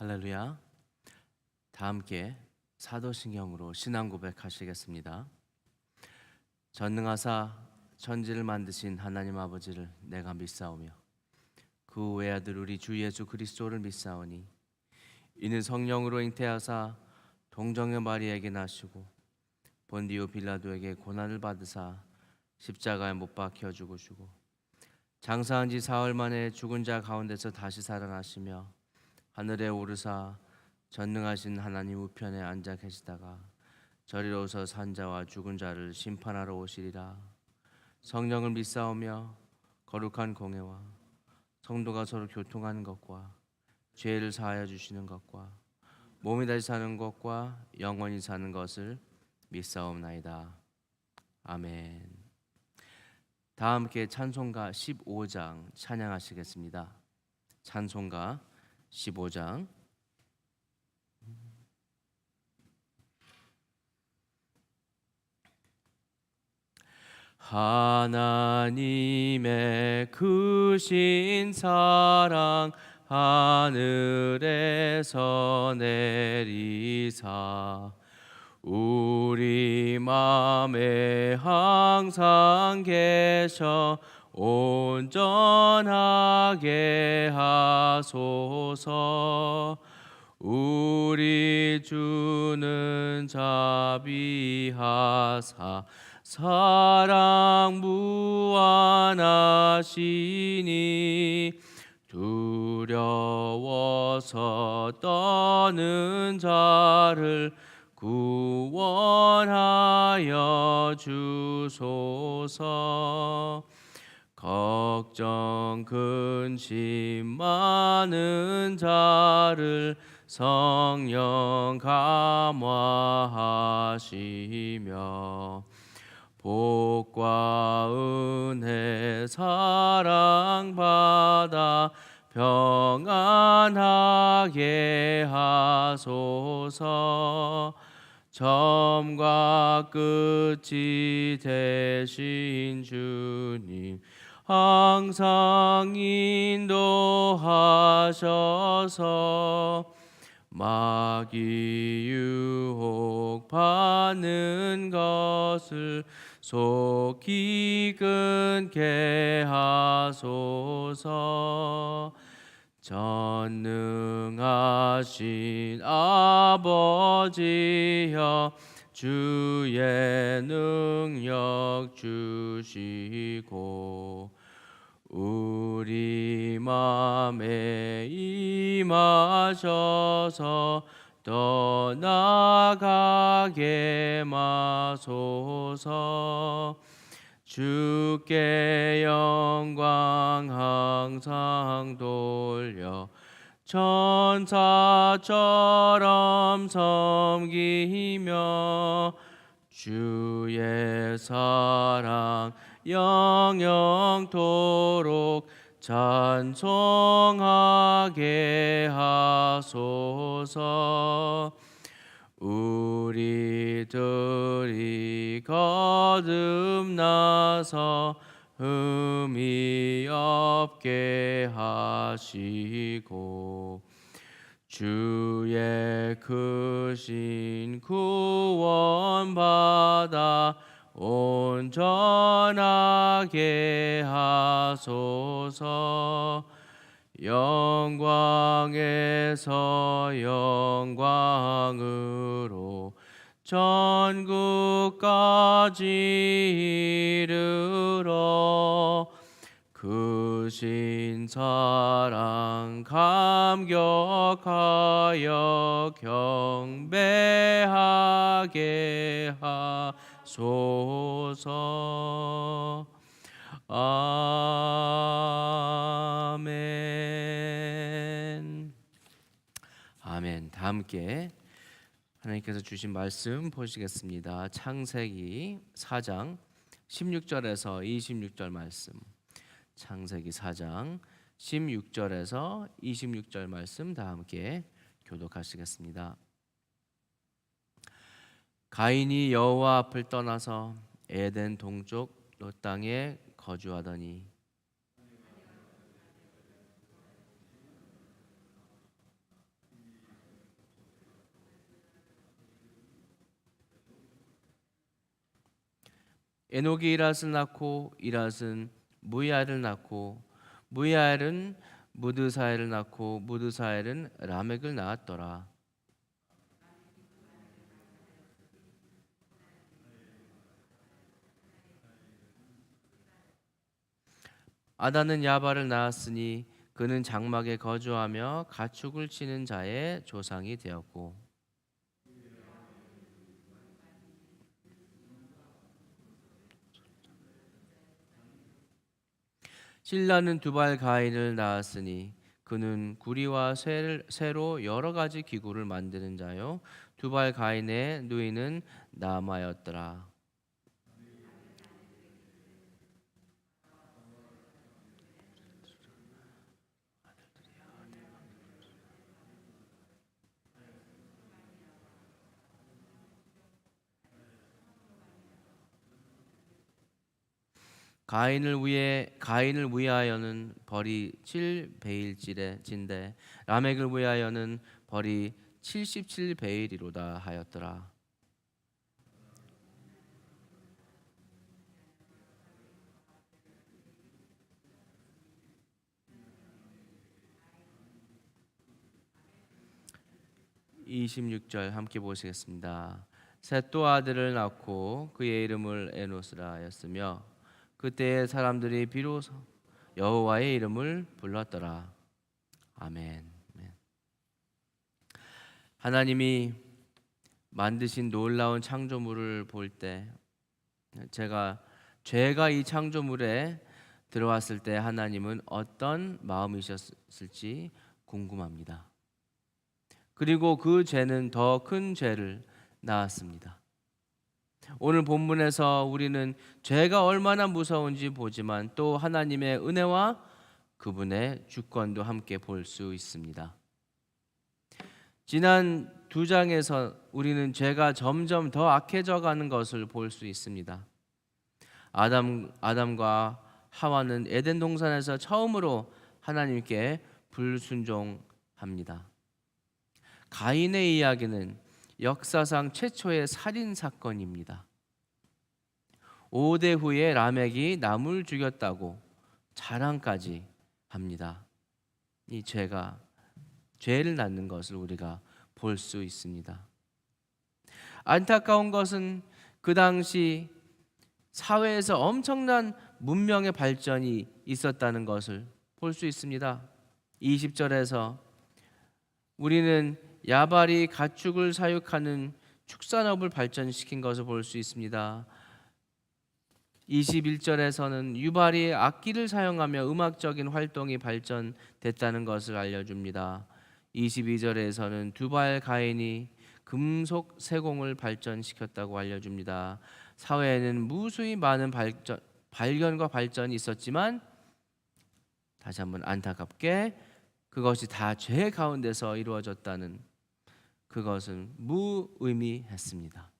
할렐루야. 다 함께 사도신경으로 신앙 고백하시겠습니다. 전능하사 천지를 만드신 하나님 아버지를 내가 믿사오며 그 외아들 우리 주 예수 그리스도를 믿사오니 이는 성령으로 잉태하사 동정녀 마리아에게 나시고 본디오 빌라도에게 고난을 받으사 십자가에 못 박혀 죽으시고 장사한 지 사흘 만에 죽은 자 가운데서 다시 살아나시며 하늘에 오르사 전능하신 하나님 우편에 앉아 계시다가 저리로서 산자와 죽은 자를 심판하러 오시리라. 성령을 믿사오며 거룩한 공회와 성도가 서로 교통하는 것과 죄를 사하여 주시는 것과 몸이 다시 사는 것과 영원히 사는 것을 믿사옵나이다. 아멘. 다 함께 찬송가 15장 찬양하시겠습니다. 찬송가 15장. 하나님의 크신 사랑 하늘에서 내리사 우리 맘에 항상 계셔 온전하게 하소서. 우리 주는 자비하사 사랑 무한하시니 두려워서 떠는 자를 구원하여 주소서. 걱정 근심 많은 자를 성령 감화하시며 복과 은혜 사랑받아 평안하게 하소서. 처음과 끝이 되신 주님 항상 인도하셔서 마귀 유혹받는 것을 속히 끊게 하소서. 전능하신 아버지여 주의 능력 주시고 우리 맘에 임하셔서 떠나가게 마소서. 주께 영광 항상 돌려 천사처럼 섬기며 주의 사랑 영영토록 찬송하게 하소서. 우리들이 거듭나서 흠이 없게 하시고 주의 크신 구원받아 온전하게 하소서. 영광에서 영광으로 천국까지 이르러 크신 사랑 감격하여 경배하게 하소서. 아멘. 아멘. 다 함께 하나님께서 주신 말씀 보시겠습니다. 창세기 4장 16절에서 26절 말씀. 창세기 4장 16절에서 26절 말씀 다 함께 교독하시겠습니다. 가인이 여호와 앞을 떠나서 에덴 동쪽 롯 땅에 거주하더니 에녹이 이랏을 낳고 이랏은 무이알을 낳고 무이알은 무드사엘을 낳고 무드사엘은 라멕을 낳았더라. 아다는 야발을 낳았으니 그는 장막에 거주하며 가축을 치는 자의 조상이 되었고 실라는 두발 가인을 낳았으니 그는 구리와 쇠로 여러 가지 기구를 만드는 자요 두발 가인의 누이는 나마였더라. 가인을 위하여는 벌이 7베일진대 라멕을 위하여는 벌이 77베일이로다 하였더라. (26절) 함께 보시겠습니다. 셋 또 아들을 낳고 그의 이름을 에노스라 하였으며 그때의 사람들이 비로소 여호와의 이름을 불렀더라. 아멘. 하나님이 만드신 놀라운 창조물을 볼 때 죄가 이 창조물에 들어왔을 때 하나님은 어떤 마음이셨을지 궁금합니다. 그리고 그 죄는 더 큰 죄를 낳았습니다. 오늘 본문에서 우리는 죄가 얼마나 무서운지 보지만 또 하나님의 은혜와 그분의 주권도 함께 볼 수 있습니다. 지난 두 장에서 우리는 죄가 점점 더 악해져 가는 것을 볼 수 있습니다. 아담과 하와는 에덴 동산에서 처음으로 하나님께 불순종합니다. 가인의 이야기는 역사상 최초의 살인 사건입니다. 5대 후에 라멕이 남을 죽였다고 자랑까지 합니다. 이 죄를 낳는 것을 우리가 볼 수 있습니다. 안타까운 것은 그 당시 사회에서 엄청난 문명의 발전이 있었다는 것을 볼 수 있습니다. 20절에서 우리는 야발이 가축을 사육하는 축산업을 발전시킨 것을 볼 수 있습니다. 21절에서는 유발이 악기를 사용하며 음악적인 활동이 발전됐다는 것을 알려줍니다. 22절에서는 두발 가인이 금속 세공을 발전시켰다고 알려줍니다. 사회에는 무수히 많은 발견과 발전이 있었지만 다시 한번 안타깝게 그것이 다 죄 가운데서 이루어졌다는 그것은 무의미했습니다.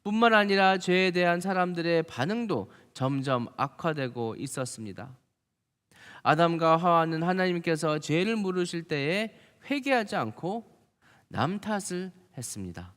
뿐만 아니라 죄에 대한 사람들의 반응도 점점 악화되고 있었습니다. 아담과 하와는 하나님께서 죄를 물으실 때에 회개하지 않고 남 탓을 했습니다.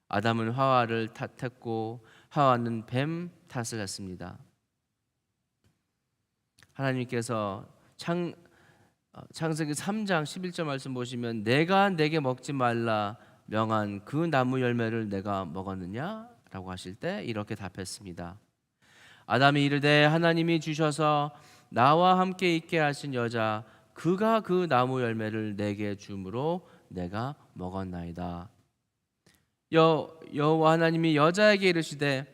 아담은 하와를 탓했고 하와는 뱀 탓을 했습니다. 하나님께서 창세기 3장 11절 말씀 보시면 내가 내게 먹지 말라 명한 그 나무 열매를 내가 먹었느냐? 라고 하실 때 이렇게 답했습니다. 아담이 이르되 하나님이 주셔서 나와 함께 있게 하신 여자 그가 그 나무 열매를 내게 주므로 내가 먹었나이다. 여호와 하나님이 여자에게 이르시되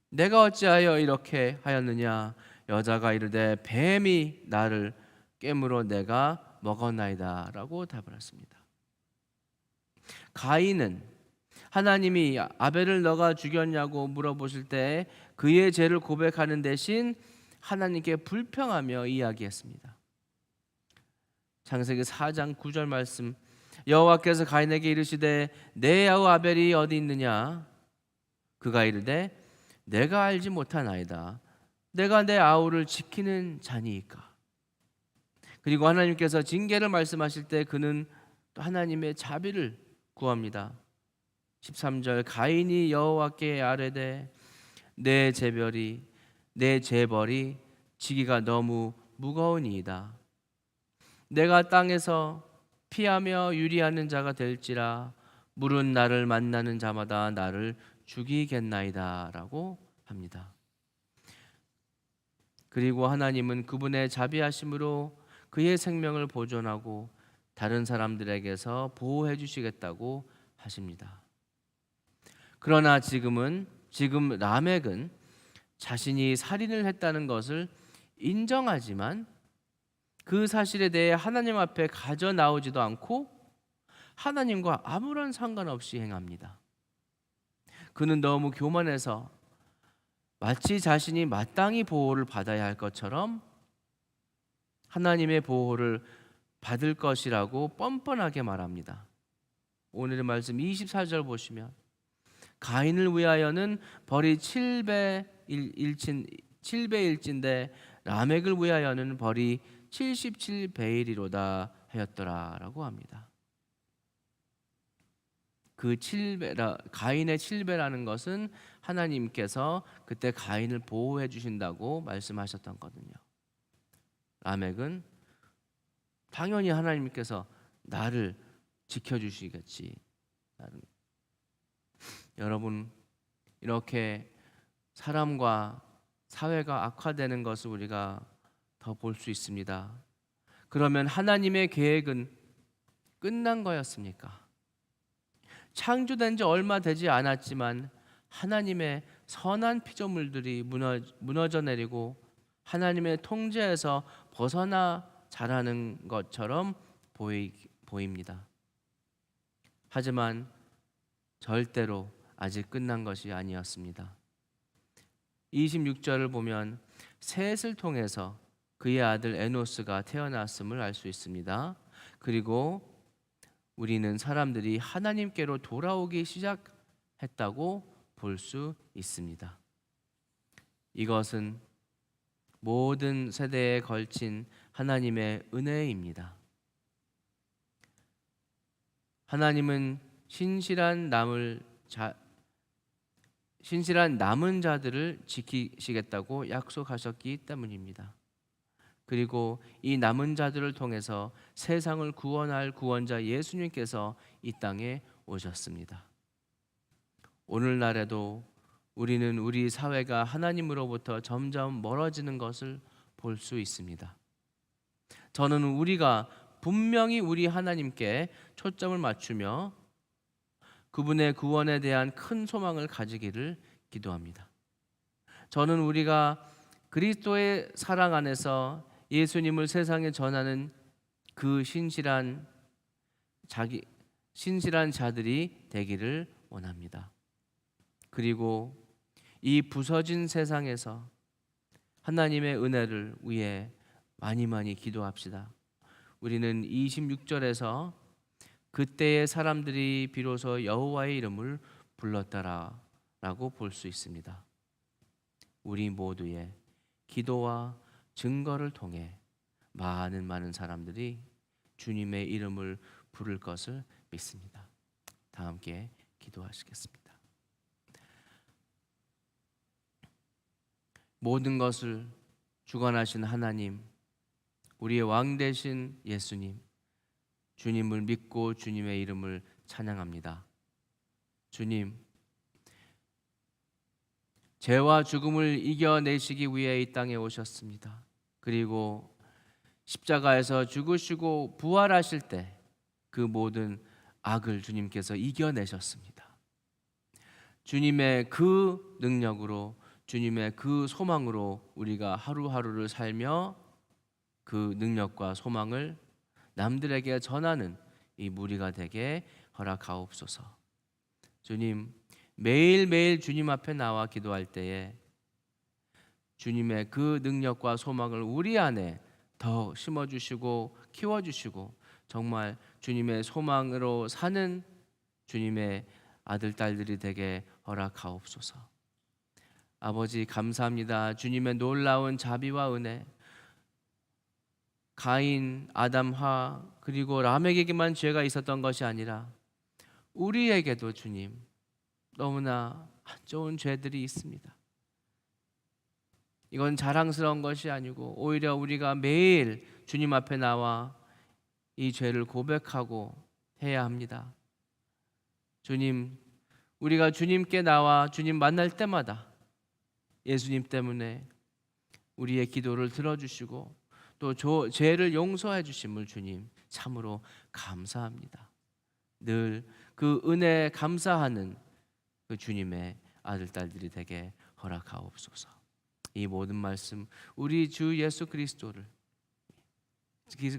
내가 어찌하여 이렇게 하였느냐? 여자가 이르되 뱀이 나를 깨물어 내가 먹었나이다 라고 답을 했습니다. 가인은 하나님이 아벨을 너가 죽였냐고 물어보실 때 그의 죄를 고백하는 대신 하나님께 불평하며 이야기했습니다. 창세기 4장 9절 말씀 여호와께서 가인에게 이르시되 내 아우 아벨이 어디 있느냐? 그가 이르되 내가 알지 못하나이다. 내가 내 아우를 지키는 자니이까. 그리고 하나님께서 징계를 말씀하실 때 그는 또 하나님의 자비를 구합니다. 13절 가인이 여호와께 아뢰되 내 재벌이 지기가 너무 무거우니이다. 내가 땅에서 피하며 유리하는 자가 될지라 물은 나를 만나는 자마다 나를 죽이겠나이다라고 합니다. 그리고 하나님은 그분의 자비하심으로 그의 생명을 보존하고 다른 사람들에게서 보호해 주시겠다고 하십니다. 그러나 지금 라멕은 자신이 살인을 했다는 것을 인정하지만 그 사실에 대해 하나님 앞에 가져 나오지도 않고 하나님과 아무런 상관없이 행합니다. 그는 너무 교만해서 마치 자신이 마땅히 보호를 받아야 할 것처럼 하나님의 보호를 받을 것이라고 뻔뻔하게 말합니다. 오늘의 말씀 24절 보시면 가인을 위하여는 벌이 7배일진데 라멕을 위하여는 벌이 77배이리로다 하였더라라고 합니다. 그 7배라 가인의 7배라는 것은 하나님께서 그때 가인을 보호해 주신다고 말씀하셨던 거거든요. 라멕은 당연히 하나님께서 나를 지켜 주시겠지. 여러분, 이렇게 사람과 사회가 악화되는 것을 우리가 더 볼 수 있습니다. 그러면 하나님의 계획은 끝난 거였습니까? 창조된 지 얼마 되지 않았지만 하나님의 선한 피조물들이 무너져 내리고 하나님의 통제에서 벗어나 자라는 것처럼 보입니다. 하지만 절대로 아직 끝난 것이 아니었습니다. 26절을 보면 셋을 통해서 그의 아들 에노스가 태어났음을 알 수 있습니다. 그리고 우리는 사람들이 하나님께로 돌아오기 시작했다고 볼 수 있습니다. 이것은 모든 세대에 걸친 하나님의 은혜입니다. 하나님은 신실한 남은 자들을 지키시겠다고 약속하셨기 때문입니다. 그리고 이 남은 자들을 통해서 세상을 구원할 구원자 예수님께서 이 땅에 오셨습니다. 오늘날에도 우리는 우리 사회가 하나님으로부터 점점 멀어지는 것을 볼 수 있습니다. 저는 우리가 분명히 우리 하나님께 초점을 맞추며 그분의 구원에 대한 큰 소망을 가지기를 기도합니다. 저는 우리가 그리스도의 사랑 안에서 예수님을 세상에 전하는 그 신실한 자들이 되기를 원합니다. 그리고 이 부서진 세상에서 하나님의 은혜를 위해 많이 기도합시다. 우리는 26절에서 그때의 사람들이 비로소 여호와의 이름을 불렀다라고 볼 수 있습니다. 우리 모두의 기도와 증거를 통해 많은 사람들이 주님의 이름을 부를 것을 믿습니다. 다 함께 기도하시겠습니다. 모든 것을 주관하신 하나님, 우리의 왕 되신 예수님, 주님을 믿고 주님의 이름을 찬양합니다. 주님, 죄와 죽음을 이겨내시기 위해 이 땅에 오셨습니다. 그리고 십자가에서 죽으시고 부활하실 때 그 모든 악을 주님께서 이겨내셨습니다. 주님의 그 능력으로, 주님의 그 소망으로 우리가 하루하루를 살며 그 능력과 소망을 남들에게 전하는 이 무리가 되게 허락하옵소서. 주님, 매일매일 주님 앞에 나와 기도할 때에 주님의 그 능력과 소망을 우리 안에 더 심어주시고 키워주시고 정말 주님의 소망으로 사는 주님의 아들, 딸들이 되게 허락하옵소서. 아버지, 감사합니다. 주님의 놀라운 자비와 은혜, 가인, 아담, 하 그리고 라멕에게만 죄가 있었던 것이 아니라 우리에게도 주님 너무나 안 좋은 죄들이 있습니다. 이건 자랑스러운 것이 아니고 오히려 우리가 매일 주님 앞에 나와 이 죄를 고백하고 해야 합니다. 주님, 우리가 주님께 나와 주님 만날 때마다 예수님 때문에 우리의 기도를 들어주시고 또 죄를 용서해 주심을 주님 참으로 감사합니다. 늘 그 은혜에 감사하는 그 주님의 아들 딸들이 되게 허락하옵소서. 이 모든 말씀 우리 주 예수 그리스도를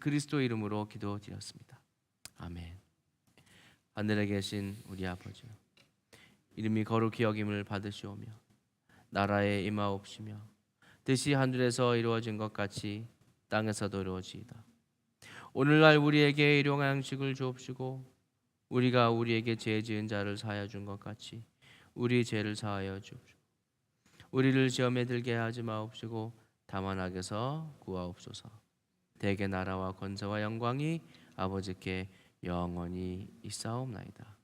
그리스도 이름으로 기도드렸습니다. 아멘. 하늘에 계신 우리 아버지, 이름이 거룩히 여김을 받으시오며 나라에 임하옵시며 뜻이 하늘에서 이루어진 것 같이 땅에서도 이루어지이다. 오늘날 우리에게 일용할 양식을 주옵시고 우리가 우리에게 죄 지은 자를 사하여 준 것 같이 우리 죄를 사하여 주옵시고 우리를 시험에 들게 하지 마옵시고 다만 악에서 구하옵소서. 대개 나라와 권세와 영광이 아버지께 영원히 있사옵나이다.